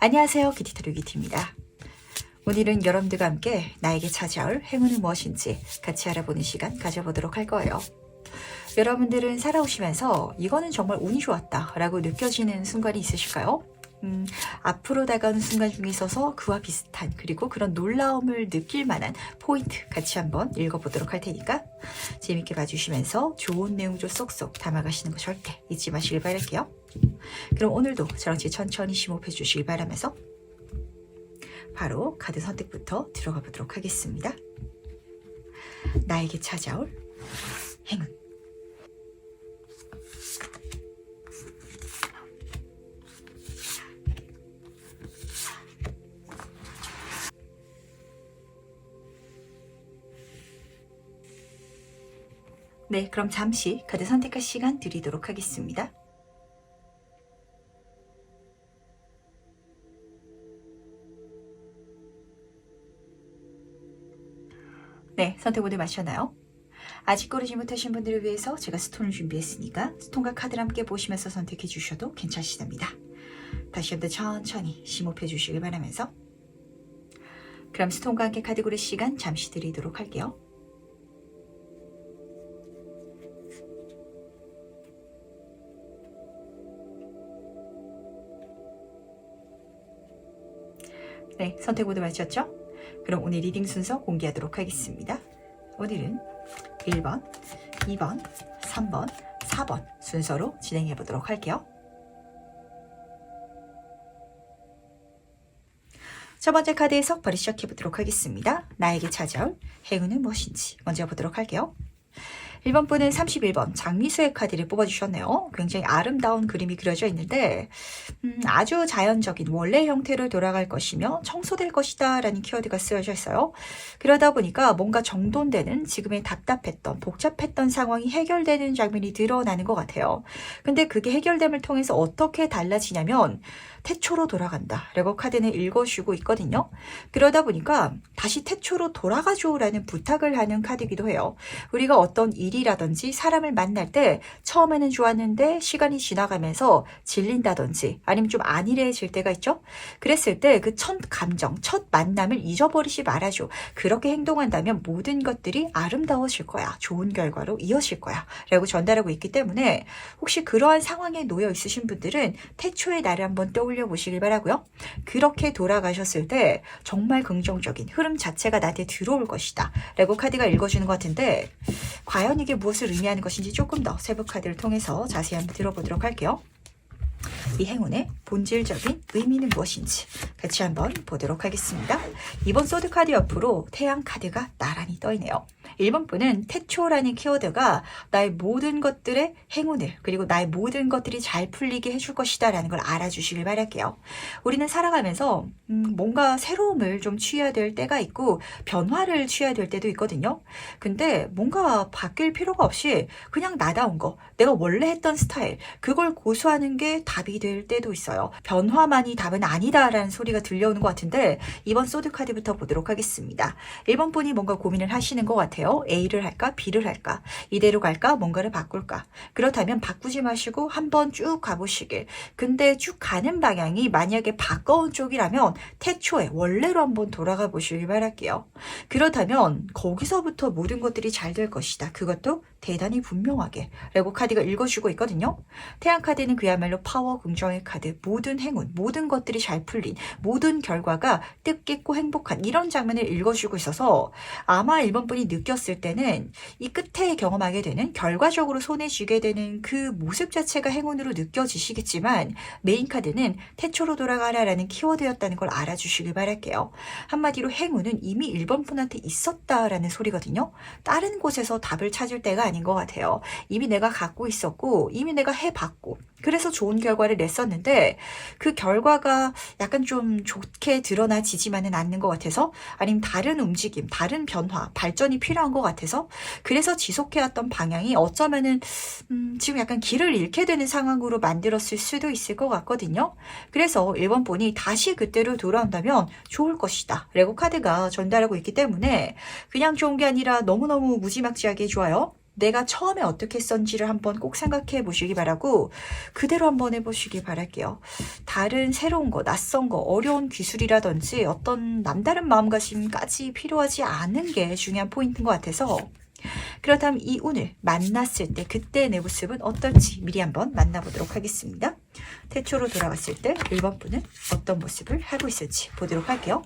안녕하세요. 기티트루기티입니다. 오늘은 여러분들과 함께 나에게 찾아올 행운은 무엇인지 같이 알아보는 시간 가져보도록 할 거예요. 여러분들은 살아오시면서 이거는 정말 운이 좋았다 라고 느껴지는 순간이 있으실까요? 앞으로 다가오는 순간 중에 있어서 그와 비슷한 그리고 그런 놀라움을 느낄 만한 포인트 같이 한번 읽어보도록 할 테니까 재밌게 봐주시면서 좋은 내용도 쏙쏙 담아가시는 거 절대 잊지 마시길 바랄게요. 그럼 오늘도 저랑 같이 천천히 심호흡해 주시길 바라면서 바로 카드 선택부터 들어가 보도록 하겠습니다. 나에게 찾아올 행운. 네, 그럼 잠시 카드 선택할 시간 드리도록 하겠습니다. 네, 선택 모두 마셨나요? 아직 고르지 못하신 분들을 위해서 제가 스톤을 준비했으니까 스톤과 카드를 함께 보시면서 선택해 주셔도 괜찮으시답니다. 다시 한번 천천히 심호흡해 주시길 바라면서 그럼 스톤과 함께 카드 고를 시간 잠시 드리도록 할게요. 네, 선택 모두 마쳤죠? 그럼 오늘 리딩 순서 공개하도록 하겠습니다. 오늘은 1번, 2번, 3번, 4번 순서로 진행해 보도록 할게요. 첫 번째 카드 해석 바로 시작해 보도록 하겠습니다. 나에게 찾아올 행운은 무엇인지 먼저 보도록 할게요. 1번 분은 31번 장미수의 카드를 뽑아주셨네요. 굉장히 아름다운 그림이 그려져 있는데 아주 자연적인 원래 형태로 돌아갈 것이며 청소될 것이다 라는 키워드가 쓰여져 있어요. 그러다 보니까 뭔가 정돈되는 지금의 답답했던 복잡했던 상황이 해결되는 장면이 드러나는 것 같아요. 근데 그게 해결됨을 통해서 어떻게 달라지냐면 태초로 돌아간다 라고 카드는 읽어주고 있거든요. 그러다 보니까 다시 태초로 돌아가줘 라는 부탁을 하는 카드이기도 해요. 우리가 어떤 일이라든지 사람을 만날 때 처음에는 좋았는데 시간이 지나가면서 질린다든지 아니면 좀 안일해질 때가 있죠. 그랬을 때 그 첫 감정, 첫 만남을 잊어버리지 말아줘. 그렇게 행동한다면 모든 것들이 아름다워질 거야. 좋은 결과로 이어질 거야 라고 전달하고 있기 때문에 혹시 그러한 상황에 놓여 있으신 분들은 태초의 나를 한번 떠올려 보시길 바라고요. 그렇게 돌아가셨을 때 정말 긍정적인 흐름 자체가 나한테 들어올 것이다 라고 카드가 읽어주는 것 같은데 과연 이게 무엇을 의미하는 것인지 조금 더 세부 카드를 통해서 자세히 한번 들어보도록 할게요. 이 행운의 본질적인 의미는 무엇인지 같이 한번 보도록 하겠습니다. 이번 소드 카드 옆으로 태양 카드가 나란히 떠있네요. 1번 분은 태초라는 키워드가 나의 모든 것들의 행운을 그리고 나의 모든 것들이 잘 풀리게 해줄 것이다 라는 걸 알아주시길 바랄게요. 우리는 살아가면서 뭔가 새로움을 좀 취해야 될 때가 있고 변화를 취해야 될 때도 있거든요. 근데 뭔가 바뀔 필요가 없이 그냥 나다운 거 내가 원래 했던 스타일 그걸 고수하는 게 답이 될 때도 있어요. 변화만이 답은 아니다라는 소리가 들려오는 것 같은데 이번 소드 카드부터 보도록 하겠습니다. 1번 분이 뭔가 고민을 하시는 것 같아요. A를 할까 B를 할까 이대로 갈까 뭔가를 바꿀까 그렇다면 바꾸지 마시고 한번 쭉 가보시길. 근데 쭉 가는 방향이 만약에 바꿔온 쪽이라면 태초에 원래로 한번 돌아가 보시길 바랄게요. 그렇다면 거기서부터 모든 것들이 잘 될 것이다. 그것도 대단히 분명하게 라고 카드가 읽어주고 있거든요. 태양 카드는 그야말로 파워 긍정의 카드 모든 행운 모든 것들이 잘 풀린 모든 결과가 뜻깊고 행복한 이런 장면을 읽어주고 있어서 아마 1번 분이 느꼈을 때는 이 끝에 경험하게 되는 결과적으로 손에 쥐게 되는 그 모습 자체가 행운으로 느껴지시겠지만 메인 카드는 태초로 돌아가라 라는 키워드였다는 걸 알아주시길 바랄게요. 한마디로 행운은 이미 1번 분한테 있었다라는 소리거든요. 다른 곳에서 답을 찾을 때가 아닌 것 같아요. 이미 내가 갖고 있었고 이미 내가 해봤고 그래서 좋은 결과를 냈었는데 그 결과가 약간 좀 좋게 드러나지지만은 않는 것 같아서 아니면 다른 움직임, 다른 변화, 발전이 필요한 것 같아서 그래서 지속해왔던 방향이 어쩌면은 지금 약간 길을 잃게 되는 상황으로 만들었을 수도 있을 것 같거든요. 그래서 1번 본이 다시 그때로 돌아온다면 좋을 것이다 라고 카드가 전달하고 있기 때문에 그냥 좋은 게 아니라 너무너무 무지막지하게 좋아요. 내가 처음에 어떻게 했었는지를 한번 꼭 생각해 보시기 바라고 그대로 한번 해보시기 바랄게요. 다른 새로운 거, 낯선 거, 어려운 기술이라든지 어떤 남다른 마음가짐까지 필요하지 않은 게 중요한 포인트인 것 같아서 그렇다면 이 운을 만났을 때 그때 내 모습은 어떨지 미리 한번 만나보도록 하겠습니다. 태초로 돌아왔을 때 1번 분은 어떤 모습을 하고 있을지 보도록 할게요.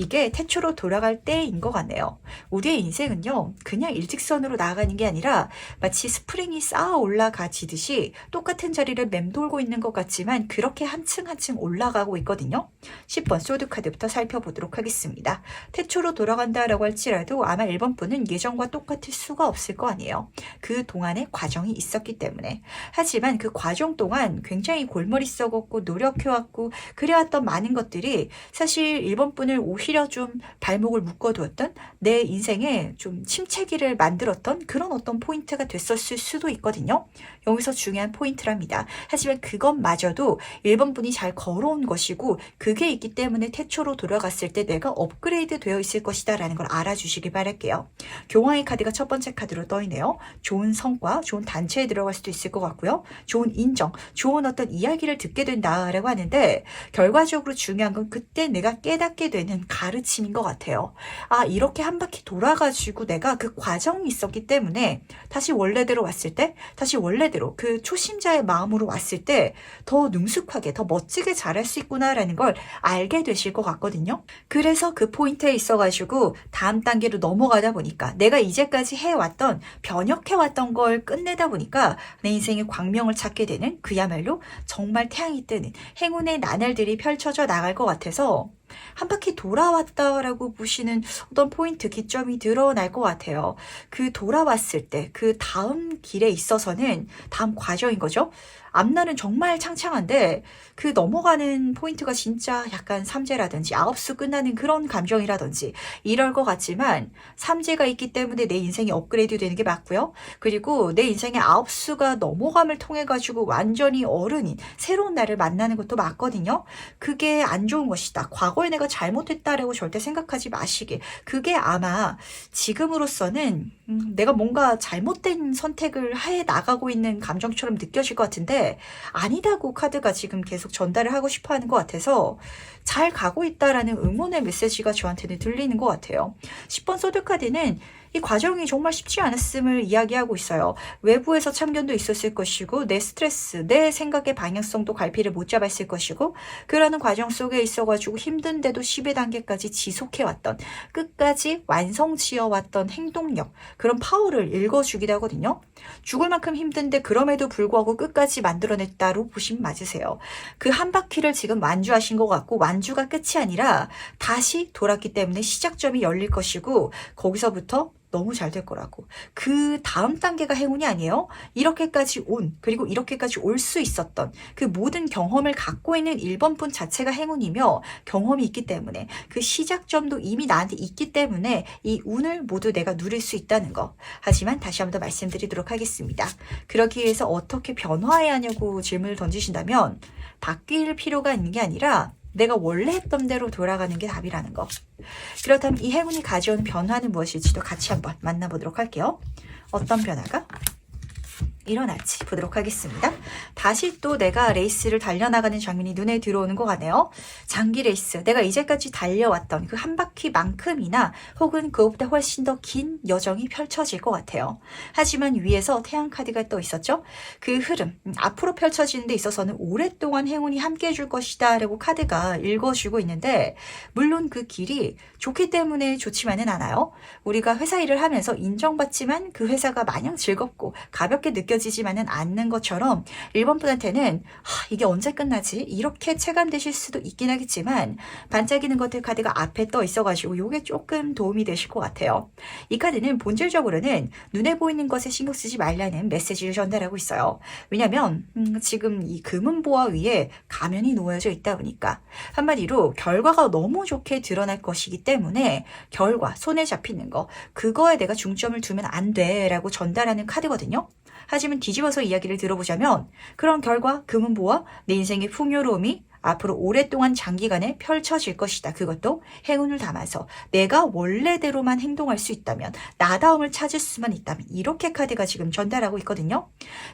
이게 태초로 돌아갈 때인 것 같네요. 우리의 인생은요, 그냥 일직선으로 나아가는 게 아니라 마치 스프링이 쌓아 올라가지듯이 똑같은 자리를 맴돌고 있는 것 같지만 그렇게 한층 한층 올라가고 있거든요. 10번 소드카드부터 살펴보도록 하겠습니다. 태초로 돌아간다라고 할지라도 아마 1번 분은 예전과 똑같을 수가 없을 거 아니에요. 그 동안에 과정이 있었기 때문에. 하지만 그 과정 동안 굉장히 골머리 썩었고 노력해왔고 그래왔던 많은 것들이 사실 1번 분을 오히려 좀 발목을 묶어두었던 내 인생에 좀 침체기를 만들었던 그런 어떤 포인트가 됐었을 수도 있거든요. 여기서 중요한 포인트랍니다. 하지만 그것마저도 1번 분이 잘 걸어온 것이고 그게 있기 때문에 태초로 돌아갔을 때 내가 업그레이드 되어 있을 것이다 라는 걸 알아주시기 바랄게요. 교황의 카드가 첫 번째 카드로 떠있네요. 좋은 성과, 좋은 단체에 들어갈 수도 있을 것 같고요. 좋은 인정, 좋은 어떤 이야기를 듣게 된다라고 하는데 결과적으로 중요한 건 그때 내가 깨닫게 되는 가르침인 것 같아요. 아, 이렇게 한 바퀴 돌아가지고 내가 그 과정이 있었기 때문에 다시 원래대로 왔을 때, 다시 원래대로 그 초심자의 마음으로 왔을 때 더 능숙하게, 더 멋지게 잘할 수 있구나라는 걸 알게 되실 것 같거든요. 그래서 그 포인트에 있어가지고 다음 단계로 넘어가다 보니까 내가 이제까지 해왔던, 변혁해왔던 걸 끝내다 보니까 내 인생의 광명을 찾게 되는 그야말로 정말 태양이 뜨는 행운의 나날들이 펼쳐져 나갈 것 같아서 한 바퀴 돌아왔다라고 보시는 어떤 포인트, 기점이 드러날 것 같아요. 그 돌아왔을 때, 그 다음 길에 있어서는 다음 과정인 거죠. 앞날은 정말 창창한데 그 넘어가는 포인트가 진짜 약간 삼재라든지 아홉수 끝나는 그런 감정이라든지 이럴 것 같지만 삼재가 있기 때문에 내 인생이 업그레이드 되는 게 맞고요. 그리고 내 인생의 아홉수가 넘어감을 통해 가지고 완전히 어른인 새로운 나를 만나는 것도 맞거든요. 그게 안 좋은 것이다. 과거에 내가 잘못했다라고 절대 생각하지 마시길. 그게 아마 지금으로서는 내가 뭔가 잘못된 선택을 해 나가고 있는 감정처럼 느껴질 것 같은데 아니다고 카드가 지금 계속 전달을 하고 싶어 하는 것 같아서 잘 가고 있다라는 응원의 메시지가 저한테는 들리는 것 같아요. 10번 소드 카드는 이 과정이 정말 쉽지 않았음을 이야기하고 있어요. 외부에서 참견도 있었을 것이고 내 스트레스, 내 생각의 방향성도 갈피를 못 잡았을 것이고 그러는 과정 속에 있어가지고 힘든데도 10의 단계까지 지속해왔던 끝까지 완성지어왔던 행동력, 그런 파워를 읽어주기도 하거든요. 죽을 만큼 힘든데 그럼에도 불구하고 끝까지 만들어냈다로 보시면 맞으세요. 그 한 바퀴를 지금 완주하신 것 같고 완주가 끝이 아니라 다시 돌았기 때문에 시작점이 열릴 것이고 거기서부터 너무 잘 될 거라고. 그 다음 단계가 행운이 아니에요. 이렇게까지 그리고 이렇게까지 올 수 있었던 그 모든 경험을 갖고 있는 1번 분 자체가 행운이며 경험이 있기 때문에 그 시작점도 이미 나한테 있기 때문에 이 운을 모두 내가 누릴 수 있다는 거. 하지만 다시 한번 더 말씀드리도록 하겠습니다. 그러기 위해서 어떻게 변화해야 하냐고 질문을 던지신다면 바뀔 필요가 있는 게 아니라 내가 원래 했던 대로 돌아가는 게 답이라는 거. 그렇다면 이 행운이 가져오는 변화는 무엇일지도 같이 한번 만나보도록 할게요. 어떤 변화가 일어날지 보도록 하겠습니다. 다시 또 내가 레이스를 달려나가는 장면이 눈에 들어오는 것 같네요. 장기 레이스, 내가 이제까지 달려왔던 그 한 바퀴만큼이나 혹은 그것보다 훨씬 더 긴 여정이 펼쳐질 것 같아요. 하지만 위에서 태양 카드가 또 있었죠. 그 흐름, 앞으로 펼쳐지는 데 있어서는 오랫동안 행운이 함께 해줄 것이다 라고 카드가 읽어주고 있는데 물론 그 길이 좋기 때문에 좋지만은 않아요. 우리가 회사 일을 하면서 인정받지만 그 회사가 마냥 즐겁고 가볍게 느껴지지만은 않는 것처럼 1번 분한테는 이게 언제 끝나지? 이렇게 체감되실 수도 있긴 하겠지만 반짝이는 것들 카드가 앞에 떠 있어가지고 이게 조금 도움이 되실 것 같아요. 이 카드는 본질적으로는 눈에 보이는 것에 신경 쓰지 말라는 메시지를 전달하고 있어요. 왜냐면 지금 이 금은보화 위에 가면이 놓여져 있다 보니까 한마디로 결과가 너무 좋게 드러날 것이기 때문에 결과, 손에 잡히는 거 그거에 내가 중점을 두면 안 돼 라고 전달하는 카드거든요. 하지만 뒤집어서 이야기를 들어보자면 그런 결과, 금은보화, 내 인생의 풍요로움이 앞으로 오랫동안 장기간에 펼쳐질 것이다. 그것도 행운을 담아서 내가 원래대로만 행동할 수 있다면, 나다움을 찾을 수만 있다면, 이렇게 카드가 지금 전달하고 있거든요.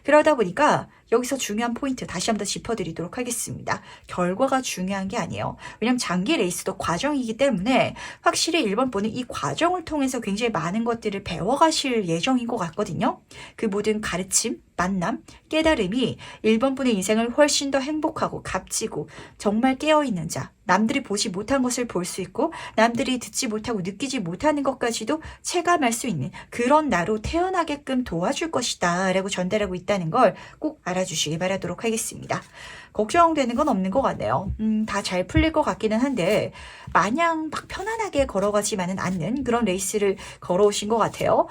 그러다 보니까 여기서 중요한 포인트 다시 한번 더 짚어드리도록 하겠습니다. 결과가 중요한 게 아니에요. 왜냐하면 장기 레이스도 과정이기 때문에 확실히 1번 분은 이 과정을 통해서 굉장히 많은 것들을 배워가실 예정인 것 같거든요. 그 모든 가르침, 만남, 깨달음이 1번 분의 인생을 훨씬 더 행복하고 값지고 정말 깨어있는 자, 남들이 보지 못한 것을 볼 수 있고 남들이 듣지 못하고 느끼지 못하는 것까지도 체감할 수 있는 그런 나로 태어나게끔 도와줄 것이다 라고 전달하고 있다는 걸 꼭 알아주시기 바라도록 하겠습니다. 걱정되는 건 없는 것 같네요. 다 잘 풀릴 것 같기는 한데 마냥 막 편안하게 걸어가지만은 않는 그런 레이스를 걸어오신 것 같아요.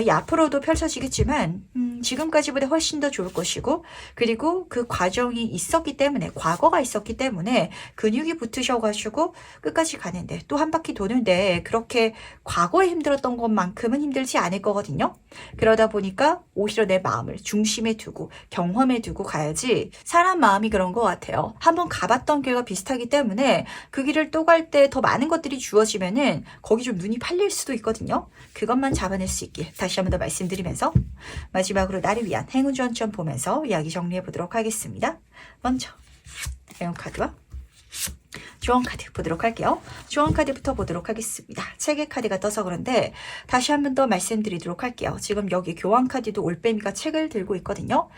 이 앞으로도 펼쳐지겠지만 지금까지보다 훨씬 더 좋을 것이고, 그리고 그 과정이 있었기 때문에, 과거가 있었기 때문에 근육이 붙으셔가지고 끝까지 가는데, 또 한 바퀴 도는데 그렇게 과거에 힘들었던 것만큼은 힘들지 않을 거거든요. 그러다 보니까 오히려 내 마음을 중심에 두고 경험에 두고 가야지, 사람 마음이 그런 것 같아요. 한번 가봤던 길과 비슷하기 때문에 그 길을 또 갈 때 더 많은 것들이 주어지면은 거기 좀 눈이 팔릴 수도 있거든요. 그것만 잡아낼 수 있길 다시 한번 더 말씀드리면서, 마지막으로 나를 위한 행운 전점 보면서 이야기 정리해 보도록 하겠습니다. 먼저 행운 카드와 조언 카드 보도록 할게요. 조언 카드부터 보도록 하겠습니다. 책의 카드가 떠서 그런데 다시 한 번 더 말씀드리도록 할게요. 지금 여기 교환 카드도 올빼미가 책을 들고 있거든요.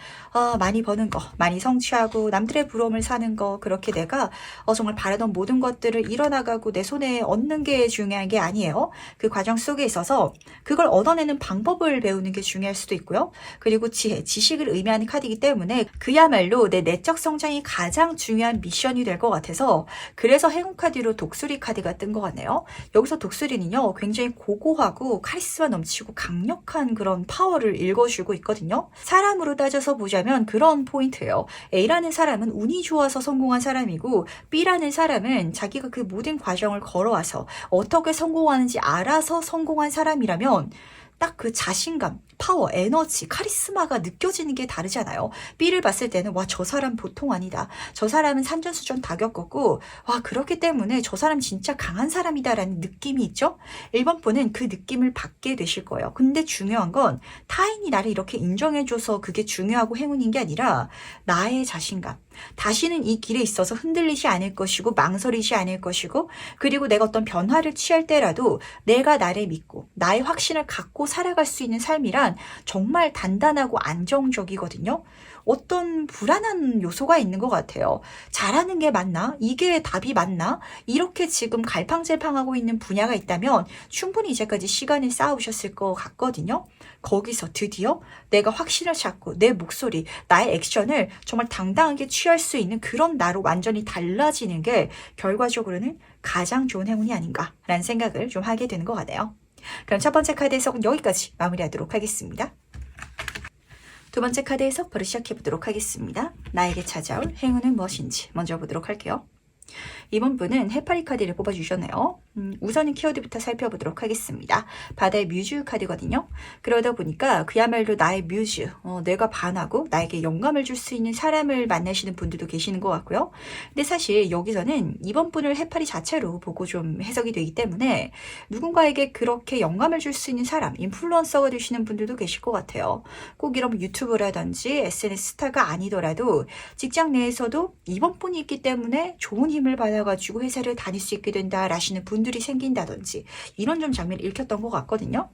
많이 버는 거, 많이 성취하고 남들의 부러움을 사는 거, 그렇게 내가 정말 바라던 모든 것들을 이뤄나가고 내 손에 얻는 게 중요한 게 아니에요. 그 과정 속에 있어서 그걸 얻어내는 방법을 배우는 게 중요할 수도 있고요. 그리고 지혜, 지식을 의미하는 카드이기 때문에 그야말로 내 내적 성장이 가장 중요한 미션이 될 것 같아서, 그래서 행운 카드로 독수리 카드가 뜬 것 같네요. 여기서 독수리는요, 굉장히 고고하고 카리스마 넘치고 강력한 그런 파워를 읽어주고 있거든요. 사람으로 따져서 보자면 그런 포인트예요. A라는 사람은 운이 좋아서 성공한 사람이고, B라는 사람은 자기가 그 모든 과정을 걸어와서 어떻게 성공하는지 알아서 성공한 사람이라면 딱 그 자신감, 파워, 에너지, 카리스마가 느껴지는 게 다르잖아요. B를 봤을 때는 와, 저 사람 보통 아니다. 저 사람은 산전수전 다 겪었고, 와, 그렇기 때문에 저 사람 진짜 강한 사람이다라는 느낌이 있죠. 1번 분은 그 느낌을 받게 되실 거예요. 근데 중요한 건 타인이 나를 이렇게 인정해줘서 그게 중요하고 행운인 게 아니라 나의 자신감. 다시는 이 길에 있어서 흔들리지 않을 것이고 망설이지 않을 것이고, 그리고 내가 어떤 변화를 취할 때라도 내가 나를 믿고 나의 확신을 갖고 살아갈 수 있는 삶이란 정말 단단하고 안정적이거든요. 어떤 불안한 요소가 있는 것 같아요. 잘하는 게 맞나? 이게 답이 맞나? 이렇게 지금 갈팡질팡하고 있는 분야가 있다면 충분히 이제까지 시간을 쌓으셨을 것 같거든요. 거기서 드디어 내가 확신을 찾고 내 목소리, 나의 액션을 정말 당당하게 취할 수 있는 그런 나로 완전히 달라지는 게 결과적으로는 가장 좋은 행운이 아닌가라는 생각을 좀 하게 되는 것 같아요. 그럼 첫 번째 카드 해석은 여기까지 마무리하도록 하겠습니다. 두 번째 카드 해석 바로 시작해보도록 하겠습니다. 나에게 찾아올 행운은 무엇인지 먼저 보도록 할게요. 이번 분은 해파리 카드를 뽑아주셨네요. 우선은 키워드부터 살펴보도록 하겠습니다. 바다의 뮤즈 카드거든요. 그러다 보니까 그야말로 나의 뮤즈, 내가 반하고 나에게 영감을 줄 수 있는 사람을 만나시는 분들도 계시는 것 같고요. 근데 사실 여기서는 이번 분을 해파리 자체로 보고 좀 해석이 되기 때문에 누군가에게 그렇게 영감을 줄 수 있는 사람, 인플루언서가 되시는 분들도 계실 것 같아요. 꼭 이런 유튜브라든지 SNS 스타가 아니더라도 직장 내에서도 이번 분이 있기 때문에 좋은 힘을 받아가지고 회사를 다닐 수 있게 된다 라시는 분들이 생긴다든지 이런 좀 장면을 읽혔던 것 같거든요.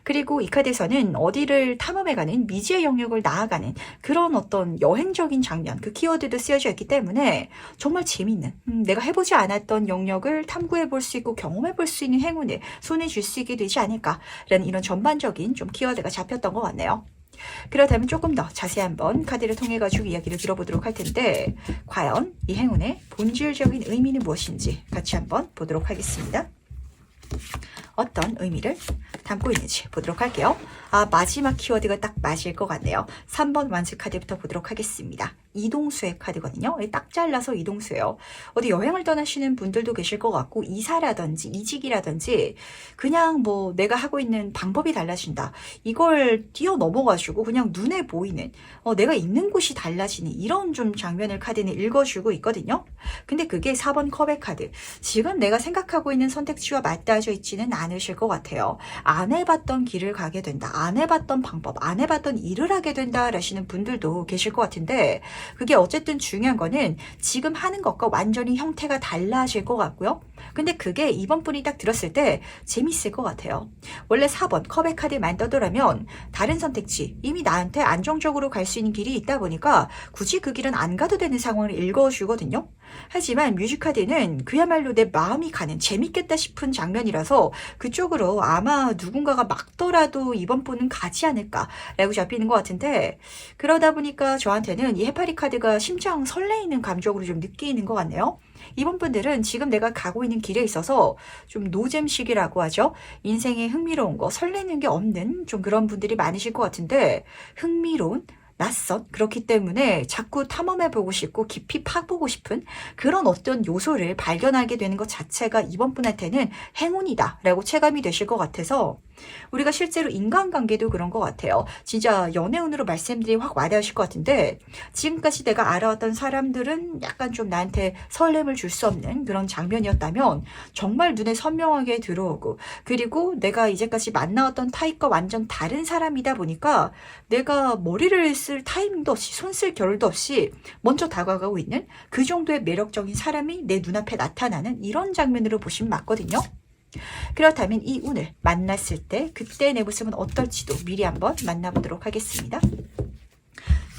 그리고 이 카드에서는 어디를 탐험해가는 미지의 영역을 나아가는 그런 어떤 여행적인 장면, 그 키워드도 쓰여져 있기 때문에 정말 재밌는, 내가 해보지 않았던 영역을 탐구해볼 수 있고 경험해볼 수 있는 행운을 손에 줄 수 있게 되지 않을까라는 이런 전반적인 좀 키워드가 잡혔던 것 같네요. 그렇다면 조금 더 자세히 한번 카드를 통해 가지고 이야기를 들어보도록 할 텐데, 과연 이 행운의 본질적인 의미는 무엇인지 같이 한번 보도록 하겠습니다. 어떤 의미를 담고 있는지 보도록 할게요. 마지막 키워드가 딱 맞을 것 같네요. 3번 완수 카드부터 보도록 하겠습니다. 이동수의 카드거든요. 딱 잘라서 이동수예요. 어디 여행을 떠나시는 분들도 계실 것 같고 이사라든지 이직이라든지 그냥 뭐 내가 하고 있는 방법이 달라진다. 이걸 뛰어넘어가지고 그냥 눈에 보이는 내가 있는 곳이 달라지는 이런 좀 장면을 카드는 읽어주고 있거든요. 근데 그게 4번 컵의 카드. 지금 내가 생각하고 있는 선택지와 맞닿아져 있지는 않으실 것 같아요. 안 해봤던 길을 가게 된다. 안 해봤던 방법, 안 해봤던 일을 하게 된다 라시는 분들도 계실 것 같은데 그게 어쨌든 중요한 거는 지금 하는 것과 완전히 형태가 달라질 것 같고요. 근데 그게 이번 분이 딱 들었을 때 재밌을 것 같아요. 원래 4번 컵의 카드만 떠더라면 다른 선택지, 이미 나한테 안정적으로 갈 수 있는 길이 있다 보니까 굳이 그 길은 안 가도 되는 상황을 읽어주거든요. 하지만 뮤직카드는 그야말로 내 마음이 가는 재밌겠다 싶은 장면이라서 그쪽으로 아마 누군가가 막더라도 이번 분은 가지 않을까라고 잡히는 것 같은데 그러다 보니까 저한테는 이 해파리 카드가 심장 설레이는 감정으로 좀 느끼는 것 같네요. 이번 분들은 지금 내가 가고 있는 길에 있어서 좀 노잼식이라고 하죠. 인생에 흥미로운 거, 설레는 게 없는 좀 그런 분들이 많으실 것 같은데 흥미로운 낯선 그렇기 때문에 자꾸 탐험해보고 싶고 깊이 파보고 싶은 그런 어떤 요소를 발견하게 되는 것 자체가 이번 분한테는 행운이다 라고 체감이 되실 것 같아서 우리가 실제로 인간관계도 그런 것 같아요. 진짜 연애운으로 말씀드리 확 와닿으실 것 같은데 지금까지 내가 알아왔던 사람들은 약간 좀 나한테 설렘을 줄 수 없는 그런 장면이었다면 정말 눈에 선명하게 들어오고 그리고 내가 이제까지 만나왔던 타입과 완전 다른 사람이다 보니까 내가 머리를 쓸 타이밍도 없이 손 쓸 겨를도 없이 먼저 다가가고 있는 그 정도의 매력적인 사람이 내 눈앞에 나타나는 이런 장면으로 보시면 맞거든요. 그렇다면 이 운을 만났을 때 그때 내 모습은 어떨지도 미리 한번 만나보도록 하겠습니다.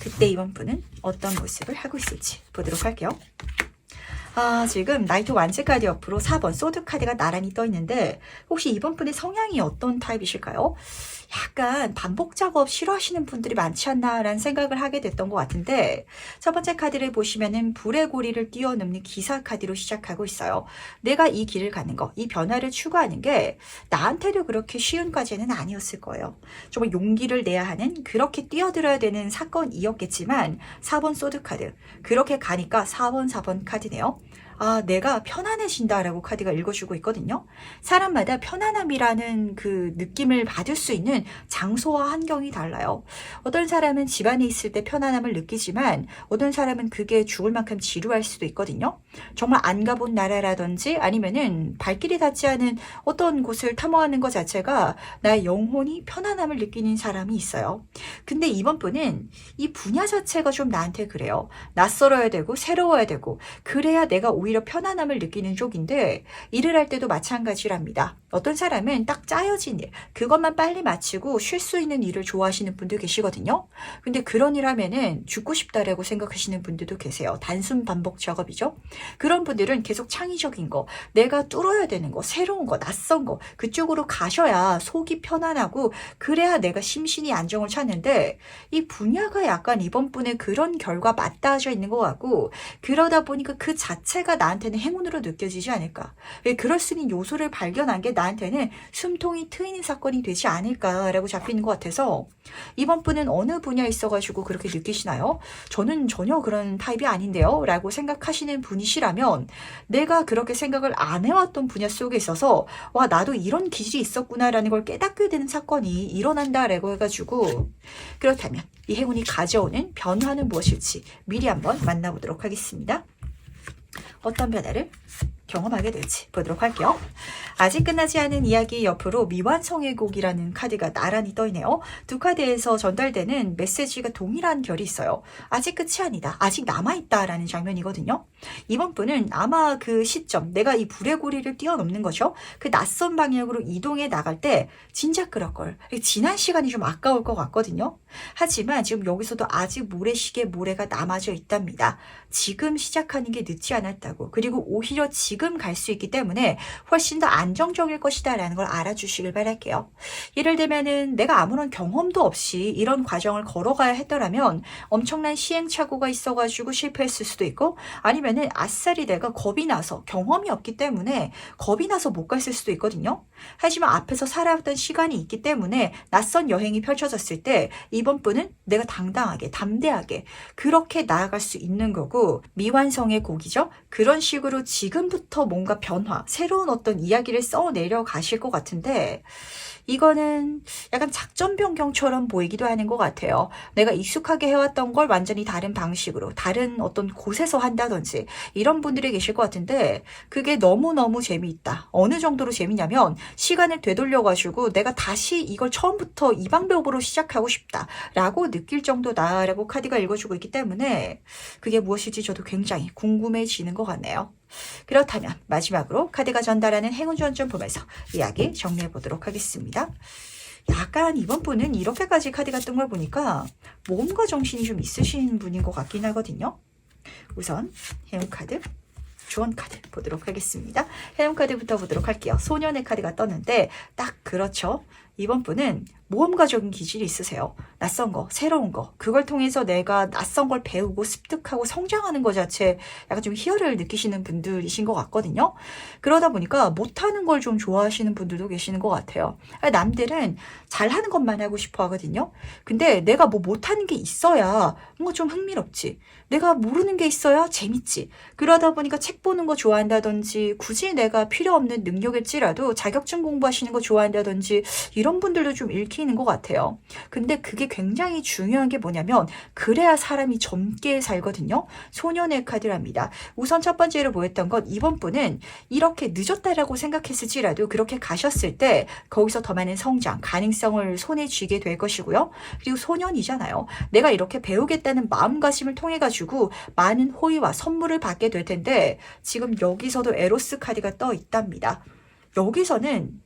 그때 이번 분은 어떤 모습을 하고 있을지 보도록 할게요. 지금 나이트 완즈 카드 옆으로 4번 소드 카드가 나란히 떠 있는데 혹시 이번 분의 성향이 어떤 타입이실까요? 약간 반복 작업 싫어하시는 분들이 많지 않나라는 생각을 하게 됐던 것 같은데 첫 번째 카드를 보시면은 불의 고리를 뛰어넘는 기사 카드로 시작하고 있어요. 내가 이 길을 가는 거, 이 변화를 추구하는 게 나한테도 그렇게 쉬운 과제는 아니었을 거예요. 정말 용기를 내야 하는 그렇게 뛰어들어야 되는 사건이었겠지만 4번 소드 카드 그렇게 가니까 4번 카드네요. 내가 편안해진다라고 카드가 읽어주고 있거든요. 사람마다 편안함이라는 그 느낌을 받을 수 있는 장소와 환경이 달라요. 어떤 사람은 집안에 있을 때 편안함을 느끼지만 어떤 사람은 그게 죽을 만큼 지루할 수도 있거든요. 정말 안 가본 나라라든지 아니면은 발길이 닿지 않은 어떤 곳을 탐험하는 것 자체가 나의 영혼이 편안함을 느끼는 사람이 있어요. 근데 이번 분은 이 분야 자체가 좀 나한테 그래요. 낯설어야 되고 새로워야 되고 그래야 내가 오히려 편안함을 느끼는 쪽인데 일을 할 때도 마찬가지랍니다. 어떤 사람은 딱 짜여진 일, 그것만 빨리 마치고 쉴 수 있는 일을 좋아하시는 분들 계시거든요. 근데 그런 일 하면은 죽고 싶다라고 생각하시는 분들도 계세요. 단순 반복 작업이죠. 그런 분들은 계속 창의적인 거, 내가 뚫어야 되는 거, 새로운 거, 낯선 거 그쪽으로 가셔야 속이 편안하고 그래야 내가 심신이 안정을 찾는데 이 분야가 약간 이번 분의 그런 결과 맞닿아져 있는 것 같고 그러다 보니까 그 자체가 나한테는 행운으로 느껴지지 않을까. 그럴 수 있는 요소를 발견한 게 나한테는 숨통이 트이는 사건이 되지 않을까라고 잡히는 것 같아서 이번 분은 어느 분야에 있어가지고 그렇게 느끼시나요? 저는 전혀 그런 타입이 아닌데요 라고 생각하시는 분이시라면 내가 그렇게 생각을 안 해왔던 분야 속에 있어서 와 나도 이런 기질이 있었구나 라는 걸 깨닫게 되는 사건이 일어난다라고 해가지고 그렇다면 이 행운이 가져오는 변화는 무엇일지 미리 한번 만나보도록 하겠습니다. 어떤 변화를 경험하게 될지 보도록 할게요. 아직 끝나지 않은 이야기 옆으로 미완성의 곡이라는 카드가 나란히 떠있네요. 두 카드에서 전달되는 메시지가 동일한 결이 있어요. 아직 끝이 아니다. 아직 남아있다라는 장면이거든요. 이번 분은 아마 그 시점, 내가 이 불의 고리를 뛰어넘는 거죠. 그 낯선 방향으로 이동해 나갈 때 진작 그럴걸. 지난 시간이 좀 아까울 것 같거든요. 하지만 지금 여기서도 아직 모래시계 모래가 남아져 있답니다. 지금 시작하는 게 늦지 않았다. 못하고 그리고 오히려 지금 갈 수 있기 때문에 훨씬 더 안정적일 것이다 라는 걸 알아주시길 바랄게요. 예를 들면은 내가 아무런 경험도 없이 이런 과정을 걸어가야 했더라면 엄청난 시행착오가 있어가지고 실패했을 수도 있고 아니면은 아싸리 내가 겁이 나서 경험이 없기 때문에 겁이 나서 못 갔을 수도 있거든요. 하지만 앞에서 살아왔던 시간이 있기 때문에 낯선 여행이 펼쳐졌을 때 이번 분은 내가 당당하게 담대하게 그렇게 나아갈 수 있는 거고 미완성의 곡이죠. 그런 식으로 지금부터 뭔가 변화, 새로운 어떤 이야기를 써내려 가실 것 같은데 이거는 약간 작전 변경처럼 보이기도 하는 것 같아요. 내가 익숙하게 해왔던 걸 완전히 다른 방식으로 다른 어떤 곳에서 한다든지 이런 분들이 계실 것 같은데 그게 너무너무 재미있다. 어느 정도로 재미냐면 시간을 되돌려가지고 내가 다시 이걸 처음부터 이 방법으로 시작하고 싶다라고 느낄 정도다라고 카드가 읽어주고 있기 때문에 그게 무엇일지 저도 굉장히 궁금해지는 것 같네요. 그렇다면 마지막으로 카드가 전달하는 행운 조언 좀 보면서 이야기 정리해 보도록 하겠습니다. 약간 이번 분은 이렇게까지 카드가 뜬 걸 보니까 몸과 정신이 좀 있으신 분인 것 같긴 하거든요. 우선 행운 카드, 조언 카드 보도록 하겠습니다. 행운 카드부터 보도록 할게요. 소년의 카드가 떴는데 딱 그렇죠. 이번 분은 모험가적인 기질이 있으세요. 낯선 거, 새로운 거, 그걸 통해서 내가 낯선 걸 배우고 습득하고 성장하는 것 자체 약간 좀 희열을 느끼시는 분들이신 것 같거든요. 그러다 보니까 못하는 걸 좀 좋아하시는 분들도 계시는 것 같아요. 남들은 잘하는 것만 하고 싶어 하거든요. 근데 내가 뭐 못하는 게 있어야 뭔가 좀 흥미롭지. 내가 모르는 게 있어야 재밌지. 그러다 보니까 책 보는 거 좋아한다든지 굳이 내가 필요 없는 능력일지라도 자격증 공부하시는 거 좋아한다든지 이런 분들도 좀 읽히는 것 같아요. 근데 그게 굉장히 중요한 게 뭐냐면 그래야 사람이 젊게 살거든요. 소년의 카드랍니다. 우선 첫 번째로 보였던 건 이번 분은 이렇게 늦었다라고 생각했을지라도 그렇게 가셨을 때 거기서 더 많은 성장, 가능성을 손에 쥐게 될 것이고요. 그리고 소년이잖아요. 내가 이렇게 배우겠다는 마음가짐을 통해 가지고 많은 호의와 선물을 받게 될 텐데 지금 여기서도 에로스 카드가 떠 있답니다. 여기서는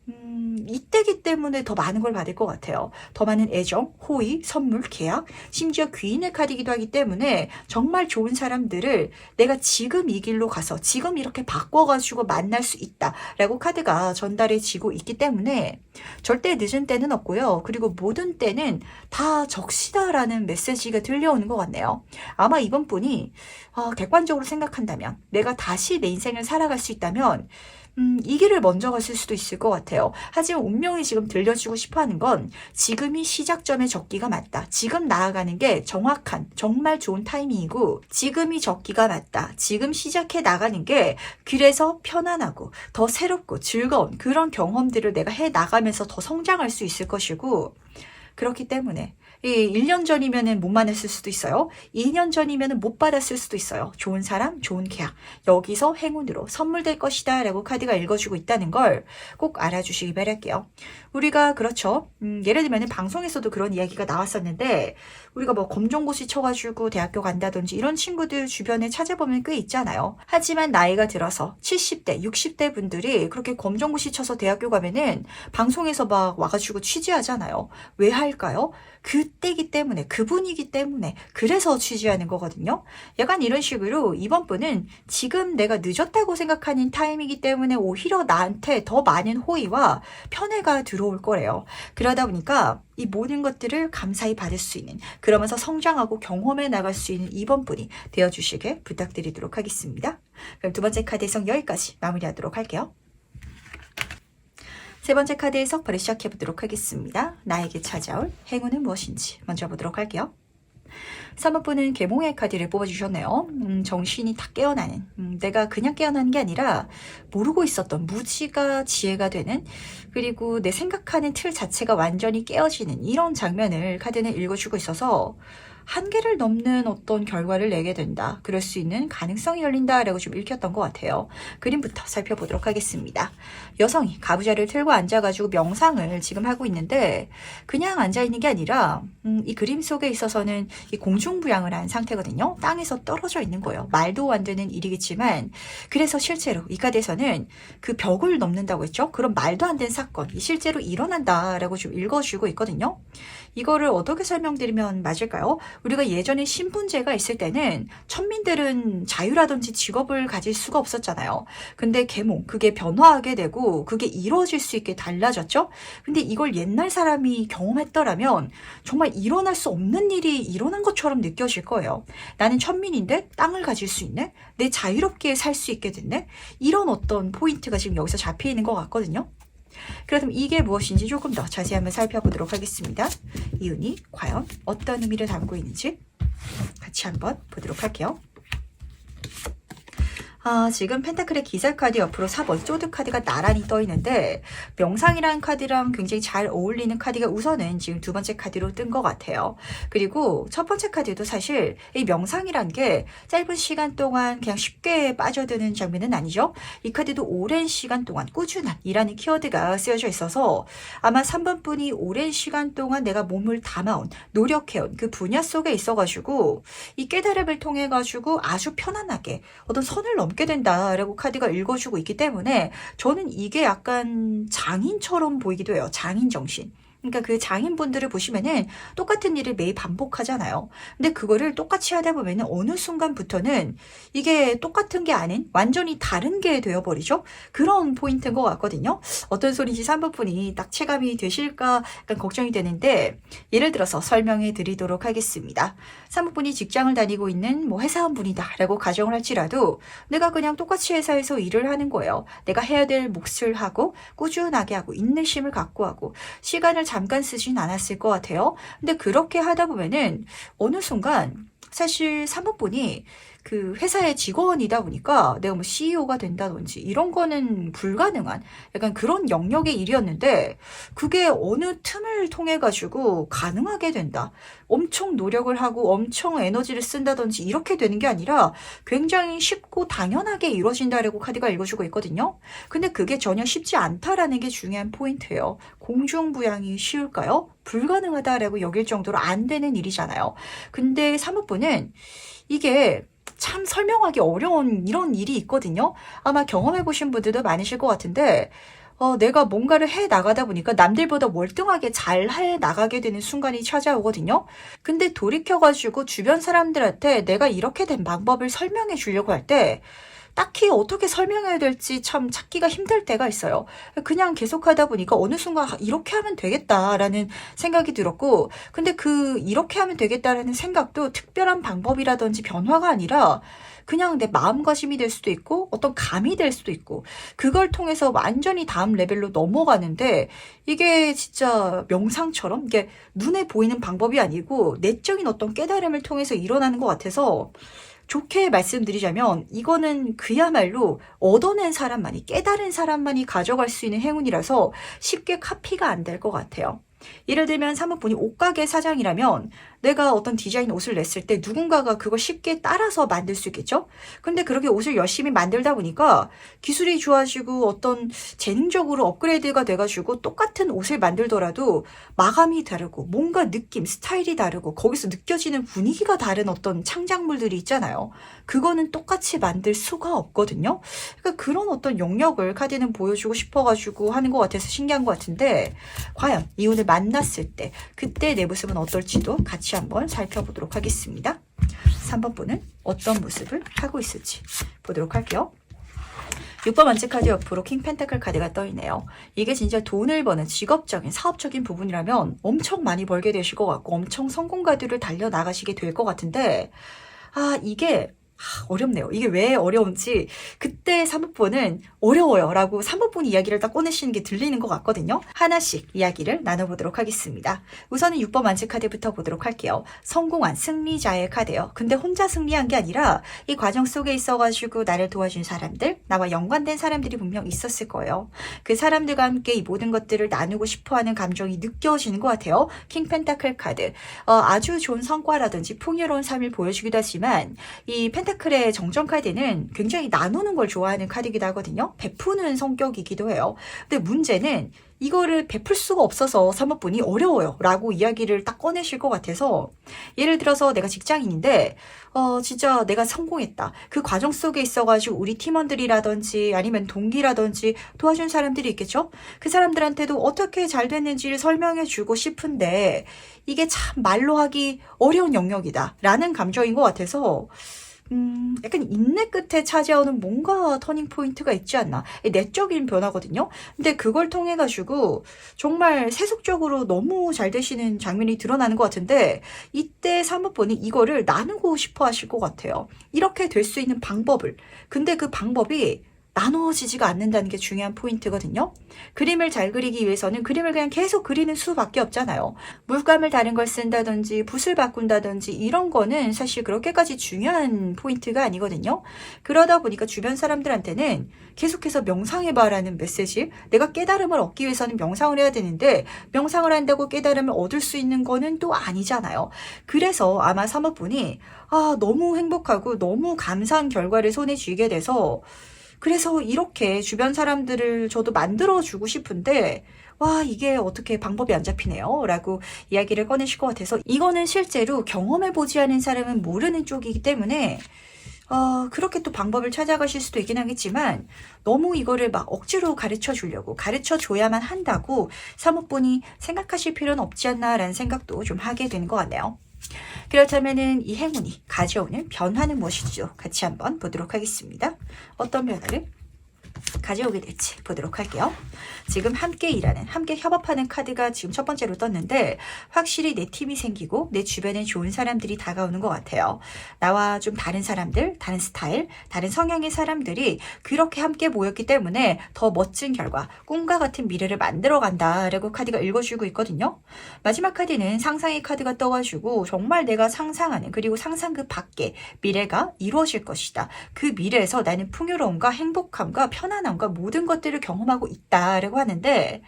이때기 때문에 더 많은 걸 받을 것 같아요. 더 많은 애정, 호의, 선물, 계약, 심지어 귀인의 카드이기도 하기 때문에 정말 좋은 사람들을 내가 지금 이 길로 가서 지금 이렇게 바꿔가지고 만날 수 있다라고 카드가 전달해지고 있기 때문에 절대 늦은 때는 없고요. 그리고 모든 때는 다 적시다라는 메시지가 들려오는 것 같네요. 아마 이번 분이 객관적으로 생각한다면 내가 다시 내 인생을 살아갈 수 있다면 이 길을 먼저 갔을 수도 있을 것 같아요. 하지만 운명이 지금 들려주고 싶어하는 건 지금이 시작점의 적기가 맞다. 지금 나아가는 게 정확한 정말 좋은 타이밍이고 지금이 적기가 맞다. 지금 시작해 나가는 게 그래서 편안하고 더 새롭고 즐거운 그런 경험들을 내가 해 나가면서 더 성장할 수 있을 것이고 그렇기 때문에 1년 전이면 못 만났을 수도 있어요. 2년 전이면 못 받았을 수도 있어요. 좋은 사람, 좋은 계약. 여기서 행운으로 선물될 것이다 라고 카드가 읽어주고 있다는 걸 꼭 알아주시기 바랄게요. 우리가 그렇죠. 예를 들면 방송에서도 그런 이야기가 나왔었는데 우리가 뭐 검정고시 쳐가지고 대학교 간다든지 이런 친구들 주변에 찾아보면 꽤 있잖아요. 하지만 나이가 들어서 70대, 60대 분들이 그렇게 검정고시 쳐서 대학교 가면은 방송에서 막 와가지고 취재하잖아요. 왜 할까요? 그때기 때문에 그분이기 때문에 그래서 취재하는 거거든요. 약간 이런 식으로 이번 분은 지금 내가 늦었다고 생각하는 타임이기 때문에 오히려 나한테 더 많은 호의와 편애가 들어올 거래요. 그러다 보니까 이 모든 것들을 감사히 받을 수 있는 그러면서 성장하고 경험해 나갈 수 있는 이번 분이 되어주시길 부탁드리도록 하겠습니다. 그럼 두 번째 카드 해석 여기까지 마무리하도록 할게요. 세 번째 카드 해석 바로 시작해 보도록 하겠습니다. 나에게 찾아올 행운은 무엇인지 먼저 보도록 할게요. 3번 분은 계몽의 카드를 뽑아주셨네요. 정신이 다 깨어나는 내가 그냥 깨어나는 게 아니라 모르고 있었던 무지가 지혜가 되는 그리고 내 생각하는 틀 자체가 완전히 깨어지는 이런 장면을 카드는 읽어주고 있어서 한계를 넘는 어떤 결과를 내게 된다. 그럴 수 있는 가능성이 열린다라고 좀 읽혔던 것 같아요. 그림부터 살펴보도록 하겠습니다. 여성이 가부좌를 틀고 앉아가지고 명상을 지금 하고 있는데 그냥 앉아있는 게 아니라 이 그림 속에 있어서는 이 공중부양을 한 상태거든요. 땅에서 떨어져 있는 거예요. 말도 안 되는 일이겠지만 그래서 실제로 이 카드에서는 그 벽을 넘는다고 했죠. 그런 말도 안 되는 사건이 실제로 일어난다라고 좀 읽어주고 있거든요. 이거를 어떻게 설명드리면 맞을까요? 우리가 예전에 신분제가 있을 때는 천민들은 자유라든지 직업을 가질 수가 없었잖아요. 근데 계몽, 그게 변화하게 되고 그게 이루어질 수 있게 달라졌죠. 근데 이걸 옛날 사람이 경험했더라면 정말 일어날 수 없는 일이 일어난 것처럼 느껴질 거예요. 나는 천민인데 땅을 가질 수 있네? 내 자유롭게 살 수 있게 됐네? 이런 어떤 포인트가 지금 여기서 잡혀 있는 것 같거든요. 그렇다면 이게 무엇인지 조금 더 자세히 한번 살펴보도록 하겠습니다. 이 운이 과연 어떤 의미를 담고 있는지 같이 한번 보도록 할게요. 지금 펜타클의 기사 카드 옆으로 4번 소드 카드가 나란히 떠 있는데 명상이라는 카드랑 굉장히 잘 어울리는 카드가 우선은 지금 두 번째 카드로 뜬 것 같아요. 그리고 첫 번째 카드도 사실 이 명상이란 게 짧은 시간 동안 그냥 쉽게 빠져드는 장면은 아니죠. 이 카드도 오랜 시간 동안 꾸준한이라는 키워드가 쓰여져 있어서 아마 3번 분이 오랜 시간 동안 내가 몸을 담아온, 노력해온 그 분야 속에 있어가지고 이 깨달음을 통해가지고 아주 편안하게 어떤 선을 넘게 된다라고 카드가 읽어주고 있기 때문에 저는 이게 약간 장인처럼 보이기도 해요. 장인 정신. 그러니까 그 장인분들을 보시면은 똑같은 일을 매일 반복하잖아요. 근데 그거를 똑같이 하다 보면은 어느 순간부터는 이게 똑같은 게 아닌 완전히 다른 게 되어버리죠. 그런 포인트인 것 같거든요. 어떤 소리인지 3번 분이 딱 체감이 되실까 약간 걱정이 되는데 예를 들어서 설명해 드리도록 하겠습니다. 3번 분이 직장을 다니고 있는 뭐 회사원분이다 라고 가정을 할지라도 내가 그냥 똑같이 회사에서 일을 하는 거예요. 내가 해야 될 몫을 하고 꾸준하게 하고 인내심을 갖고 하고 시간을 잠깐 쓰진 않았을 것 같아요. 근데 그렇게 하다 보면은 어느 순간 사실 사무분이 그 회사의 직원이다 보니까 내가 뭐 CEO가 된다든지 이런 거는 불가능한 약간 그런 영역의 일이었는데 그게 어느 틈을 통해 가지고 가능하게 된다. 엄청 노력을 하고 엄청 에너지를 쓴다든지 이렇게 되는 게 아니라 굉장히 쉽고 당연하게 이루어진다라고 카드가 읽어주고 있거든요. 근데 그게 전혀 쉽지 않다라는 게 중요한 포인트예요. 공중부양이 쉬울까요? 불가능하다라고 여길 정도로 안 되는 일이잖아요. 근데 사무부는 이게 참 설명하기 어려운 이런 일이 있거든요. 아마 경험해보신 분들도 많으실 것 같은데 내가 뭔가를 해 나가다 보니까 남들보다 월등하게 잘 해 나가게 되는 순간이 찾아오거든요. 근데 돌이켜가지고 주변 사람들한테 내가 이렇게 된 방법을 설명해 주려고 할 때 딱히 어떻게 설명해야 될지 참 찾기가 힘들 때가 있어요. 그냥 계속 하다 보니까 어느 순간 이렇게 하면 되겠다라는 생각이 들었고, 근데 그 이렇게 하면 되겠다라는 생각도 특별한 방법이라든지 변화가 아니라 그냥 내 마음가짐이 될 수도 있고 어떤 감이 될 수도 있고 그걸 통해서 완전히 다음 레벨로 넘어가는데 이게 진짜 명상처럼 이게 눈에 보이는 방법이 아니고 내적인 어떤 깨달음을 통해서 일어나는 것 같아서 좋게 말씀드리자면 이거는 그야말로 얻어낸 사람만이 깨달은 사람만이 가져갈 수 있는 행운이라서 쉽게 카피가 안 될 것 같아요. 예를 들면 사무분이 옷가게 사장이라면 내가 어떤 디자인 옷을 냈을 때 누군가가 그걸 쉽게 따라서 만들 수 있겠죠? 근데 그렇게 옷을 열심히 만들다 보니까 기술이 좋아지고 어떤 재능적으로 업그레이드가 돼가지고 똑같은 옷을 만들더라도 마감이 다르고 뭔가 느낌, 스타일이 다르고 거기서 느껴지는 분위기가 다른 어떤 창작물들이 있잖아요. 그거는 똑같이 만들 수가 없거든요. 그러니까 그런 어떤 영역을 카드는 보여주고 싶어가지고 하는 것 같아서 신기한 것 같은데 과연 이혼을 만났을 때 그때 내 모습은 어떨지도 같이 한번 살펴보도록 하겠습니다. 3번 분은 어떤 모습을 하고 있을지 보도록 할게요. 6번 번째 카드 옆으로 킹 펜타클 카드가 떠있네요. 이게 진짜 돈을 버는 직업적인 사업적인 부분이라면 엄청 많이 벌게 되실 것 같고 엄청 성공 가드를 달려나가시게 될 것 같은데 이게 어렵네요. 이게 왜 어려운지 그때 3번은 어려워요 라고 3번 이야기를 딱 꺼내시는 게 들리는 것 같거든요. 하나씩 이야기를 나눠보도록 하겠습니다. 우선은 6번 만지 카드부터 보도록 할게요. 성공한 승리자의 카드예요. 근데 혼자 승리한 게 아니라 이 과정 속에 있어가지고 나를 도와준 사람들, 나와 연관된 사람들이 분명 있었을 거예요. 그 사람들과 함께 이 모든 것들을 나누고 싶어하는 감정이 느껴지는 것 같아요. 킹 펜타클 카드. 아주 좋은 성과라든지 풍요로운 삶을 보여주기도 하지만 이 펜타클의 정전 카드는 굉장히 나누는 걸 좋아하는 카드이기도 하거든요. 베푸는 성격이기도 해요. 근데 문제는 이거를 베풀 수가 없어서 사모분이 어려워요 라고 이야기를 딱 꺼내실 것 같아서, 예를 들어서 내가 직장인인데 진짜 내가 성공했다. 그 과정 속에 있어가지고 우리 팀원들이라든지 아니면 동기라든지 도와준 사람들이 있겠죠? 그 사람들한테도 어떻게 잘 됐는지를 설명해 주고 싶은데 이게 참 말로 하기 어려운 영역이다 라는 감정인 것 같아서 약간 인내 끝에 차지하는 뭔가 터닝 포인트가 있지 않나. 내적인 변화거든요. 근데 그걸 통해 가지고 정말 세속적으로 너무 잘 되시는 장면이 드러나는 것 같은데, 이때 사모분이 이거를 나누고 싶어 하실 것 같아요. 이렇게 될 수 있는 방법을. 근데 그 방법이 나눠지지가 않는다는 게 중요한 포인트거든요. 그림을 잘 그리기 위해서는 그림을 그냥 계속 그리는 수밖에 없잖아요. 물감을 다른 걸 쓴다든지 붓을 바꾼다든지 이런 거는 사실 그렇게까지 중요한 포인트가 아니거든요. 그러다 보니까 주변 사람들한테는 계속해서 명상해봐라는 메시지, 내가 깨달음을 얻기 위해서는 명상을 해야 되는데 명상을 한다고 깨달음을 얻을 수 있는 거는 또 아니잖아요. 그래서 아마 사모분이 너무 행복하고 너무 감사한 결과를 손에 쥐게 돼서, 그래서 이렇게 주변 사람들을 저도 만들어주고 싶은데 와, 이게 어떻게 방법이 안 잡히네요 라고 이야기를 꺼내실 것 같아서, 이거는 실제로 경험해보지 않은 사람은 모르는 쪽이기 때문에 그렇게 또 방법을 찾아가실 수도 있긴 하겠지만, 너무 이거를 막 억지로 가르쳐 주려고, 가르쳐 줘야만 한다고 사모분이 생각하실 필요는 없지 않나 라는 생각도 좀 하게 되는 것 같네요. 그렇다면은 이 행운이 가져오는 변화는 무엇이죠? 같이 한번 보도록 하겠습니다. 어떤 변화를 가져오게 될지 보도록 할게요. 지금 함께 일하는, 함께 협업하는 카드가 지금 첫 번째로 떴는데, 확실히 내 팀이 생기고 내 주변에 좋은 사람들이 다가오는 것 같아요. 나와 좀 다른 사람들, 다른 스타일, 다른 성향의 사람들이 그렇게 함께 모였기 때문에 더 멋진 결과, 꿈과 같은 미래를 만들어 간다라고 카드가 읽어주고 있거든요. 마지막 카드는 상상의 카드가 떠가지고 정말 내가 상상하는, 그리고 상상 그 밖에 미래가 이루어질 것이다. 그 미래에서 나는 풍요로움과 행복함과 편안함과 모든 것들을 경험하고 있다라고 하는데,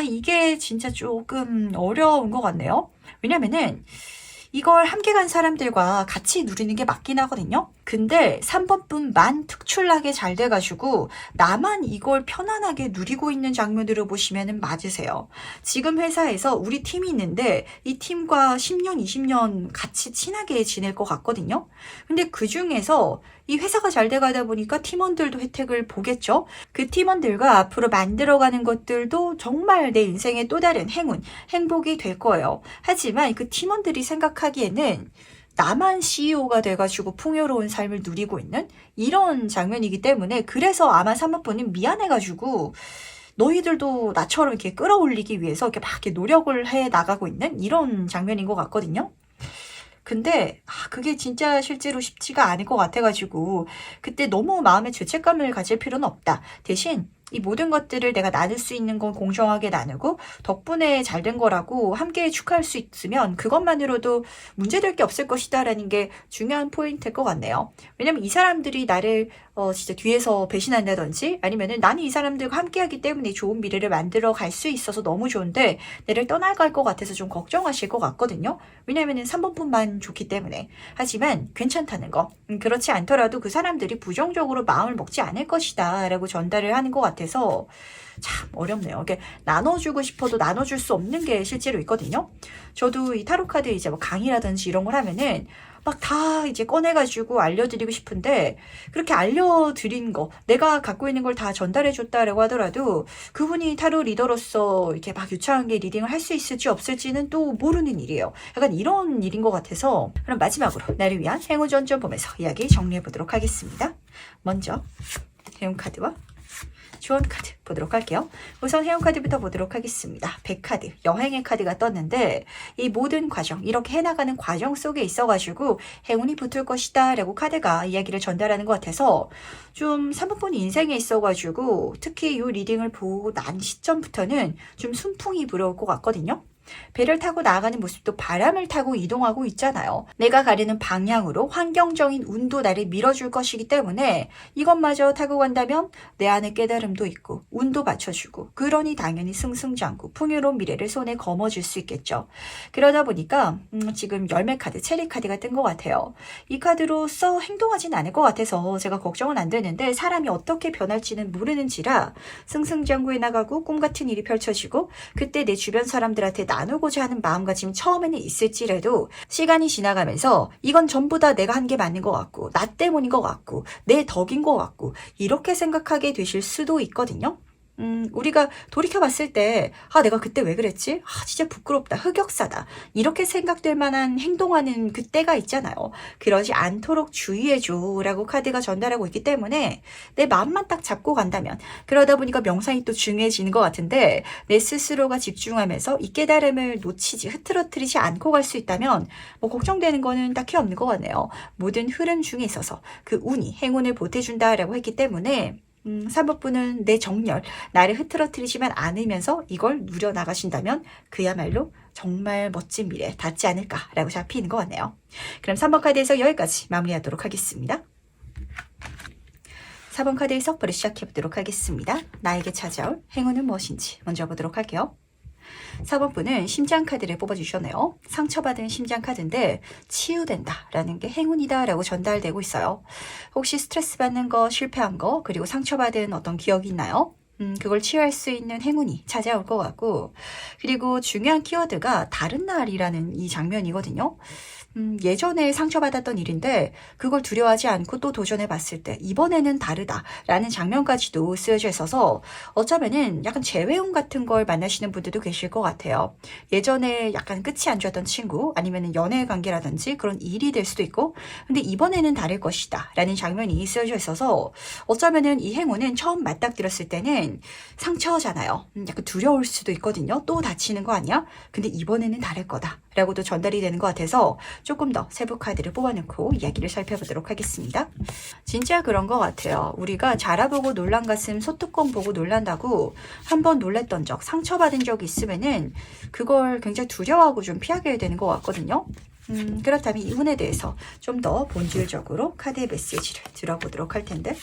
이게 진짜 조금 어려운 것 같네요. 왜냐면은 이걸 함께 간 사람들과 같이 누리는 게 맞긴 하거든요. 근데 3번뿐만 특출나게 잘 돼가지고 나만 이걸 편안하게 누리고 있는 장면으로 보시면 맞으세요. 지금 회사에서 우리 팀이 있는데 이 팀과 10년, 20년 같이 친하게 지낼 것 같거든요. 근데 그 중에서 이 회사가 잘 돼가다 보니까 팀원들도 혜택을 보겠죠. 그 팀원들과 앞으로 만들어가는 것들도 정말 내 인생의 또 다른 행운, 행복이 될 거예요. 하지만 그 팀원들이 생각하기에는 나만 CEO가 돼가지고 풍요로운 삶을 누리고 있는 이런 장면이기 때문에, 그래서 아마 사모분은 미안해가지고 너희들도 나처럼 이렇게 끌어올리기 위해서 이렇게 막 이렇게 노력을 해 나가고 있는 이런 장면인 것 같거든요. 근데 그게 진짜 실제로 쉽지가 않을 것 같아가지고 그때 너무 마음에 죄책감을 가질 필요는 없다. 대신 이 모든 것들을 내가 나눌 수 있는 건 공정하게 나누고 덕분에 잘 된 거라고 함께 축하할 수 있으면 그것만으로도 문제될 게 없을 것이다 라는 게 중요한 포인트일 것 같네요. 왜냐면 이 사람들이 나를 진짜 뒤에서 배신한다든지 아니면은 나는 이 사람들과 함께 하기 때문에 좋은 미래를 만들어 갈 수 있어서 너무 좋은데 내를 떠나갈 것 같아서 좀 걱정하실 것 같거든요. 왜냐면은 3번뿐만 좋기 때문에. 하지만 괜찮다는 거. 그렇지 않더라도 그 사람들이 부정적으로 마음을 먹지 않을 것이다 라고 전달을 하는 것 같아서 참 어렵네요. 이게 나눠주고 싶어도 나눠줄 수 없는 게 실제로 있거든요. 저도 이 타로카드 이제 뭐 강의라든지 이런 걸 하면은 막 다 이제 꺼내가지고 알려드리고 싶은데, 그렇게 알려드린 거, 내가 갖고 있는 걸 다 전달해줬다라고 하더라도 그분이 타로 리더로서 이렇게 막 유창하게 리딩을 할 수 있을지 없을지는 또 모르는 일이에요. 약간 이런 일인 것 같아서. 그럼 마지막으로 나를 위한 행운 전전 보면서 이야기 정리해보도록 하겠습니다. 먼저 행운 카드와 조언 카드 보도록 할게요. 우선 행운 카드부터 보도록 하겠습니다. 100카드, 여행의 카드가 떴는데 이 모든 과정, 이렇게 해나가는 과정 속에 있어가지고 행운이 붙을 것이다 라고 카드가 이야기를 전달하는 것 같아서 좀 사모분 인생에 있어가지고 특히 이 리딩을 보고 난 시점부터는 좀 순풍이 불어올 것 같거든요. 배를 타고 나아가는 모습도 바람을 타고 이동하고 있잖아요. 내가 가려는 방향으로 환경적인 운도 나를 밀어줄 것이기 때문에 이것마저 타고 간다면 내 안에 깨달음도 있고 운도 받쳐주고, 그러니 당연히 승승장구 풍요로운 미래를 손에 거머쥘 수 있겠죠. 그러다 보니까 지금 열매 카드, 체리 카드가 뜬 것 같아요. 이 카드로서 행동하진 않을 것 같아서 제가 걱정은 안 되는데, 사람이 어떻게 변할지는 모르는지라 승승장구해 나가고 꿈 같은 일이 펼쳐지고 그때 내 주변 사람들한테 나누고자 하는 마음가짐 처음에는 있을지라도 시간이 지나가면서 이건 전부 다 내가 한 게 맞는 것 같고 나 때문인 것 같고 내 덕인 것 같고 이렇게 생각하게 되실 수도 있거든요. 우리가 돌이켜봤을 때, 내가 그때 왜 그랬지? 진짜 부끄럽다, 흑역사다, 이렇게 생각될 만한 행동하는 그때가 있잖아요. 그러지 않도록 주의해줘 라고 카드가 전달하고 있기 때문에 내 마음만 딱 잡고 간다면, 그러다 보니까 명상이 또 중요해지는 것 같은데, 내 스스로가 집중하면서 이 깨달음을 놓치지, 흐트러뜨리지 않고 갈 수 있다면 뭐 걱정되는 거는 딱히 없는 것 같네요. 모든 흐름 중에 있어서 그 운이 행운을 보태준다라고 했기 때문에 3번분은 내 정열, 나를 흐트러뜨리지만 않으면서 이걸 누려나가신다면 그야말로 정말 멋진 미래 닿지 않을까라고 잡히는 것 같네요. 그럼 3번 카드에서 여기까지 마무리하도록 하겠습니다. 4번 카드의 석벌을 시작해보도록 하겠습니다. 나에게 찾아올 행운은 무엇인지 먼저 보도록 할게요. 4번 분은 심장 카드를 뽑아주셨네요. 상처받은 심장 카드인데 치유된다 라는 게 행운이다 라고 전달되고 있어요. 혹시 스트레스 받는 거, 실패한 거, 그리고 상처받은 어떤 기억이 있나요? 그걸 치유할 수 있는 행운이 찾아올 것 같고, 그리고 중요한 키워드가 다른 날이라는 이 장면이거든요. 예전에 상처받았던 일인데 그걸 두려워하지 않고 또 도전해봤을 때 이번에는 다르다라는 장면까지도 쓰여져 있어서 어쩌면은 약간 재회용 같은 걸 만나시는 분들도 계실 것 같아요. 예전에 약간 끝이 안 좋았던 친구, 아니면 연애 관계라든지 그런 일이 될 수도 있고, 근데 이번에는 다를 것이다 라는 장면이 쓰여져 있어서 어쩌면은 이 행운은 처음 맞닥뜨렸을 때는 상처잖아요. 약간 두려울 수도 있거든요. 또 다치는 거 아니야? 근데 이번에는 다를 거다 라고도 전달이 되는 것 같아서 조금 더 세부 카드를 뽑아놓고 이야기를 살펴보도록 하겠습니다. 진짜 그런 것 같아요. 우리가 자라보고 놀란 가슴 소뚜껑 보고 놀란다고 한번 놀랬던 적, 상처받은 적이 있으면은 그걸 굉장히 두려워하고 좀 피하게 되는 것 같거든요. 그렇다면 이 운에 대해서 좀 더 본질적으로 카드의 메시지를 들어보도록 할 텐데,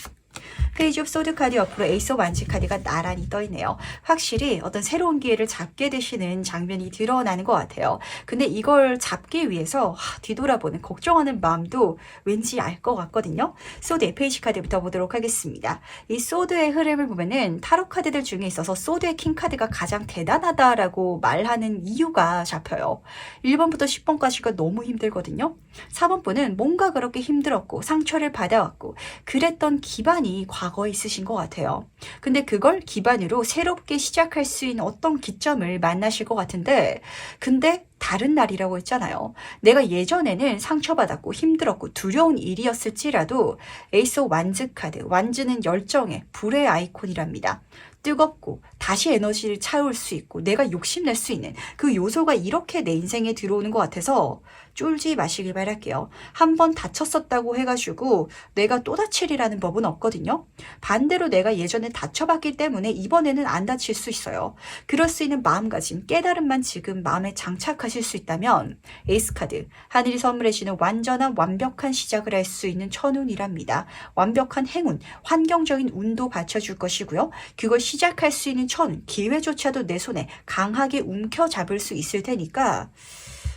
페이지 오브 소드 카드 옆으로 에이스 오브 완즈 카드가 나란히 떠있네요. 확실히 어떤 새로운 기회를 잡게 되시는 장면이 드러나는 것 같아요. 근데 이걸 잡기 위해서 뒤돌아보는, 걱정하는 마음도 왠지 알 것 같거든요. 소드의 페이지 카드부터 보도록 하겠습니다. 이 소드의 흐름을 보면은 타로 카드들 중에 있어서 소드의 킹 카드가 가장 대단하다라고 말하는 이유가 잡혀요. 1번부터 10번까지가 너무 힘들거든요. 4번 분은 뭔가 그렇게 힘들었고 상처를 받아왔고 그랬던 기반이 과거에 있으신 것 같아요. 근데 그걸 기반으로 새롭게 시작할 수 있는 어떤 기점을 만나실 것 같은데, 근데 다른 날이라고 했잖아요. 내가 예전에는 상처받았고 힘들었고 두려운 일이었을지라도 에이스 오브 완즈 카드, 완즈는 열정의 불의 아이콘이랍니다. 뜨겁고 다시 에너지를 차올 수 있고 내가 욕심낼 수 있는 그 요소가 이렇게 내 인생에 들어오는 것 같아서 쫄지 마시길 바랄게요. 한 번 다쳤었다고 해가지고 내가 또 다칠이라는 법은 없거든요. 반대로 내가 예전에 다쳐봤기 때문에 이번에는 안 다칠 수 있어요. 그럴 수 있는 마음가짐, 깨달음만 지금 마음에 장착하실 수 있다면 에이스 카드, 하늘이 선물해주는 완전한 완벽한 시작을 할 수 있는 천운이랍니다. 완벽한 행운, 환경적인 운도 받쳐줄 것이고요. 그걸 시작할 수 있는 천운, 기회조차도 내 손에 강하게 움켜잡을 수 있을 테니까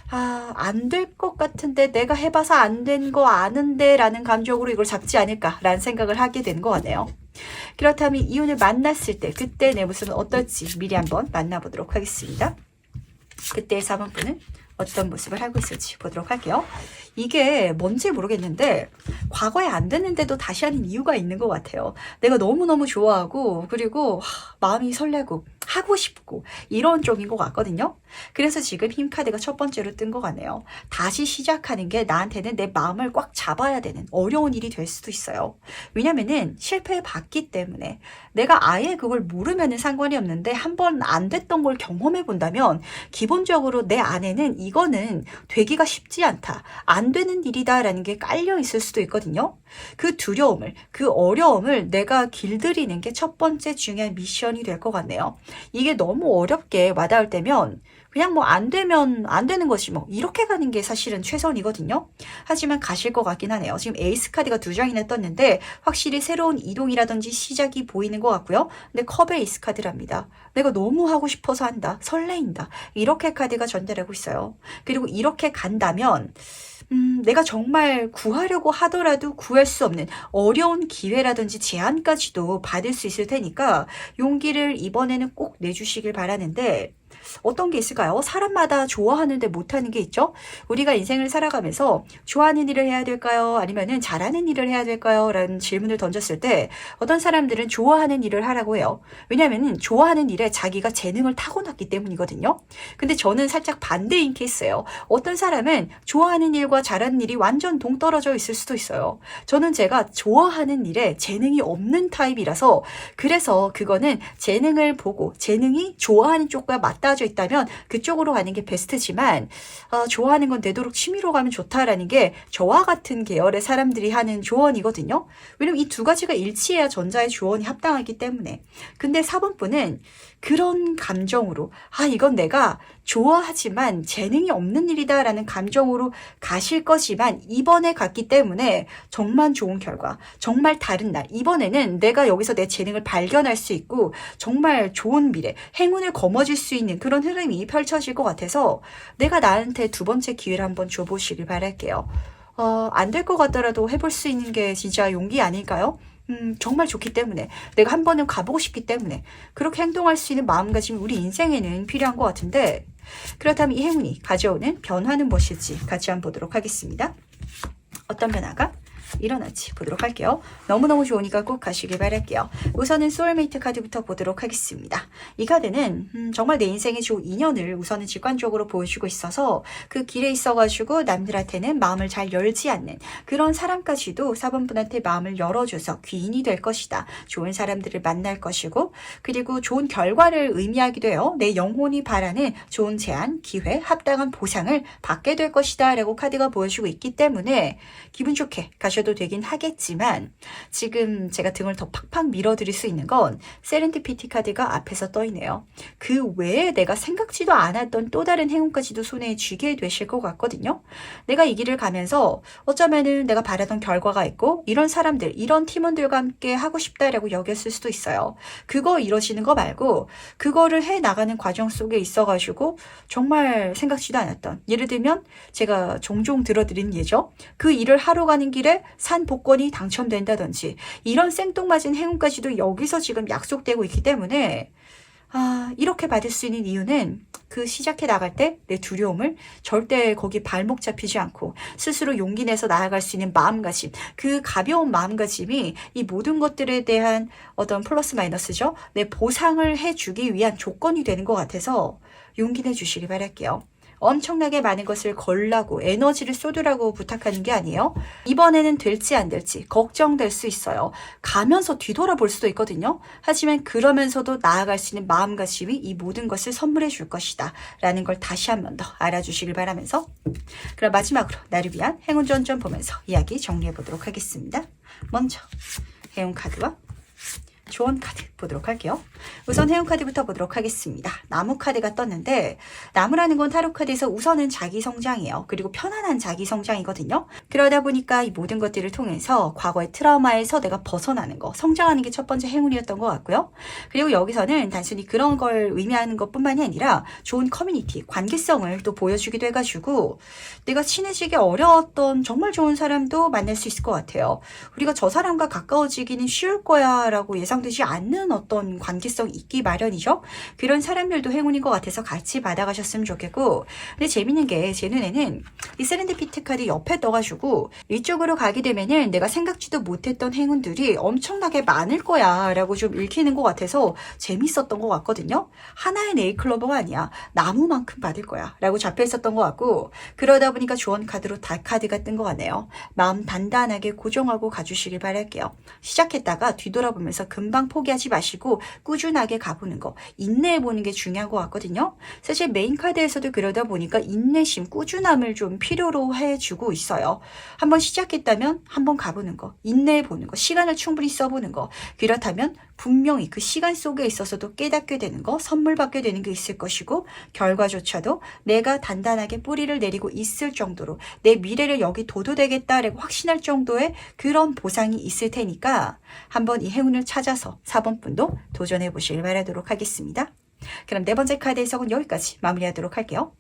안 될 것 같은데 내가 해봐서 안 된 거 아는데 라는 감정으로 이걸 잡지 않을까라는 생각을 하게 되는 것 같네요. 그렇다면 이윤을 만났을 때 그때 내 모습은 어떨지 미리 한번 만나보도록 하겠습니다. 그때 4번 분은 어떤 모습을 하고 있을지 보도록 할게요. 이게 뭔지 모르겠는데 과거에 안 됐는데도 다시 하는 이유가 있는 것 같아요. 내가 너무너무 좋아하고 그리고 마음이 설레고 하고 싶고 이런 쪽인 것 같거든요. 그래서 지금 힘 카드가 첫 번째로 뜬 것 같네요. 다시 시작하는 게 나한테는 내 마음을 꽉 잡아야 되는 어려운 일이 될 수도 있어요. 왜냐면은 실패해 봤기 때문에 내가 아예 그걸 모르면은 상관이 없는데 한번 안 됐던 걸 경험해 본다면 기본적으로 내 안에는 이거는 되기가 쉽지 않다, 안 되는 일이다라는 게 깔려 있을 수도 있거든요. 그 두려움을, 그 어려움을 내가 길들이는 게 첫 번째 중요한 미션이 될 것 같네요. 이게 너무 어렵게 와닿을 때면 그냥 뭐 안 되면 안 되는 것이 뭐 이렇게 가는 게 사실은 최선이거든요. 하지만 가실 것 같긴 하네요. 지금 에이스 카드가 2장이나 떴는데 확실히 새로운 이동이라든지 시작이 보이는 것 같고요. 근데 컵의 에이스 카드랍니다. 내가 너무 하고 싶어서 한다. 설레인다. 이렇게 카드가 전달하고 있어요. 그리고 이렇게 간다면 내가 정말 구하려고 하더라도 구할 수 없는 어려운 기회라든지 제안까지도 받을 수 있을 테니까 용기를 이번에는 꼭 내주시길 바라는데 어떤 게 있을까요? 사람마다 좋아하는데 못하는 게 있죠? 우리가 인생을 살아가면서 좋아하는 일을 해야 될까요? 아니면은 잘하는 일을 해야 될까요? 라는 질문을 던졌을 때 어떤 사람들은 좋아하는 일을 하라고 해요. 왜냐면은 좋아하는 일에 자기가 재능을 타고났기 때문이거든요. 근데 저는 살짝 반대인 케이스예요. 어떤 사람은 좋아하는 일과 잘하는 일이 완전 동떨어져 있을 수도 있어요. 저는 제가 좋아하는 일에 재능이 없는 타입이라서 그래서 그거는 재능을 보고 재능이 좋아하는 쪽과 맞닿아져 있다면 그쪽으로 가는 게 베스트지만 좋아하는 건 되도록 취미로 가면 좋다라는 게 저와 같은 계열의 사람들이 하는 조언이거든요. 왜냐면 이 두 가지가 일치해야 전자의 조언이 합당하기 때문에. 근데 4번 분은 그런 감정으로 이건 내가 좋아하지만 재능이 없는 일이다 라는 감정으로 가실 거지만 이번에 갔기 때문에 정말 좋은 결과, 정말 다른 날, 이번에는 내가 여기서 내 재능을 발견할 수 있고 정말 좋은 미래, 행운을 거머쥘 수 있는 그런 흐름이 펼쳐질 것 같아서 내가 나한테 두 번째 기회를 한번 줘보시길 바랄게요. 안 될 것 같더라도 해볼 수 있는 게 진짜 용기 아닐까요? 정말 좋기 때문에 내가 한 번은 가보고 싶기 때문에 그렇게 행동할 수 있는 마음가짐이 우리 인생에는 필요한 것 같은데 그렇다면 이 행운이 가져오는 변화는 무엇일지 같이 한번 보도록 하겠습니다. 어떤 변화가 일어날지 보도록 할게요. 너무너무 좋으니까 꼭 가시길 바랄게요. 우선은 소울메이트 카드부터 보도록 하겠습니다. 이 카드는 정말 내 인생의 좋은 인연을 우선은 직관적으로 보여주고 있어서 그 길에 있어가지고 남들한테는 마음을 잘 열지 않는 그런 사람까지도 4번 분한테 마음을 열어줘서 귀인이 될 것이다. 좋은 사람들을 만날 것이고 그리고 좋은 결과를 의미하기도 해요. 내 영혼이 바라는 좋은 제안, 기회, 합당한 보상을 받게 될 것이다 라고 카드가 보여주고 있기 때문에 기분 좋게 가셔도 되긴 하겠지만 지금 제가 등을 더 팍팍 밀어드릴 수 있는 건 세렌디피티 카드가 앞에서 떠있네요. 그 외에 내가 생각지도 않았던 또 다른 행운까지도 손에 쥐게 되실 것 같거든요. 내가 이 길을 가면서 어쩌면은 내가 바라던 결과가 있고 이런 사람들, 이런 팀원들과 함께 하고 싶다라고 여겼을 수도 있어요. 그거 이러시는 거 말고 그거를 해나가는 과정 속에 있어가지고 정말 생각지도 않았던 예를 들면 제가 종종 들어드린 예죠. 그 일을 하러 가는 길에 산 복권이 당첨된다든지 이런 생뚱맞은 행운까지도 여기서 지금 약속되고 있기 때문에 이렇게 받을 수 있는 이유는 그 시작해 나갈 때 내 두려움을 절대 거기 발목 잡히지 않고 스스로 용기 내서 나아갈 수 있는 마음가짐, 그 가벼운 마음가짐이 이 모든 것들에 대한 어떤 플러스 마이너스죠. 내 보상을 해주기 위한 조건이 되는 것 같아서 용기 내주시기 바랄게요. 엄청나게 많은 것을 걸라고 에너지를 쏟으라고 부탁하는 게 아니에요. 이번에는 될지 안 될지 걱정될 수 있어요. 가면서 뒤돌아볼 수도 있거든요. 하지만 그러면서도 나아갈 수 있는 마음가짐이 이 모든 것을 선물해 줄 것이다 라는 걸 다시 한 번 더 알아주시길 바라면서 그럼 마지막으로 나를 위한 행운 전전 보면서 이야기 정리해 보도록 하겠습니다. 먼저 행운 카드와 조언 카드 보도록 할게요. 우선 해운 카드부터 보도록 하겠습니다. 나무 카드가 떴는데 나무라는 건 타로 카드에서 우선은 자기 성장이에요. 그리고 편안한 자기 성장이거든요. 그러다 보니까 이 모든 것들을 통해서 과거의 트라우마에서 내가 벗어나는 거, 성장하는 게 첫 번째 행운이었던 것 같고요. 그리고 여기서는 단순히 그런 걸 의미하는 것뿐만이 아니라 좋은 커뮤니티, 관계성을 또 보여주기도 해가지고 내가 친해지기 어려웠던 정말 좋은 사람도 만날 수 있을 것 같아요. 우리가 저 사람과 가까워지기는 쉬울 거야 라고 예상되지 않는 어떤 관계성이 있기 마련이죠. 그런 사람들도 행운인 것 같아서 같이 받아가셨으면 좋겠고 근데 재밌는 게 제 눈에는 이 세렌디피티 카드 옆에 떠가지고 이쪽으로 가게 되면은 내가 생각지도 못했던 행운들이 엄청나게 많을 거야 라고 좀 읽히는 것 같아서 재밌었던 것 같거든요. 하나의 네일클로버가 아니야. 나무만큼 받을 거야 라고 잡혀 있었던 것 같고 그러다 보니까 조언 카드로 달 카드가 뜬 것 같네요. 마음 단단하게 고정하고 가주시길 바랄게요. 시작했다가 뒤돌아보면서 금방 포기하지 마시고 꾸준하게 가보는 거, 인내해보는 게 중요한 것 같거든요. 사실 메인 카드에서도 그러다 보니까 인내심, 꾸준함을 좀 필요로 해주고 있어요. 한번 시작했다면 한번 가보는 거, 인내해보는 거, 시간을 충분히 써보는 거, 그렇다면 분명히 그 시간 속에 있어서도 깨닫게 되는 거, 선물 받게 되는 게 있을 것이고 결과조차도 내가 단단하게 뿌리를 내리고 있을 정도로 내 미래를 여기 도도되겠다라고 확신할 정도의 그런 보상이 있을 테니까 한번 이 행운을 찾아서 4번 분도 도전해 보시길 바라도록 하겠습니다. 그럼 네 번째 카드 해석은 여기까지 마무리하도록 할게요.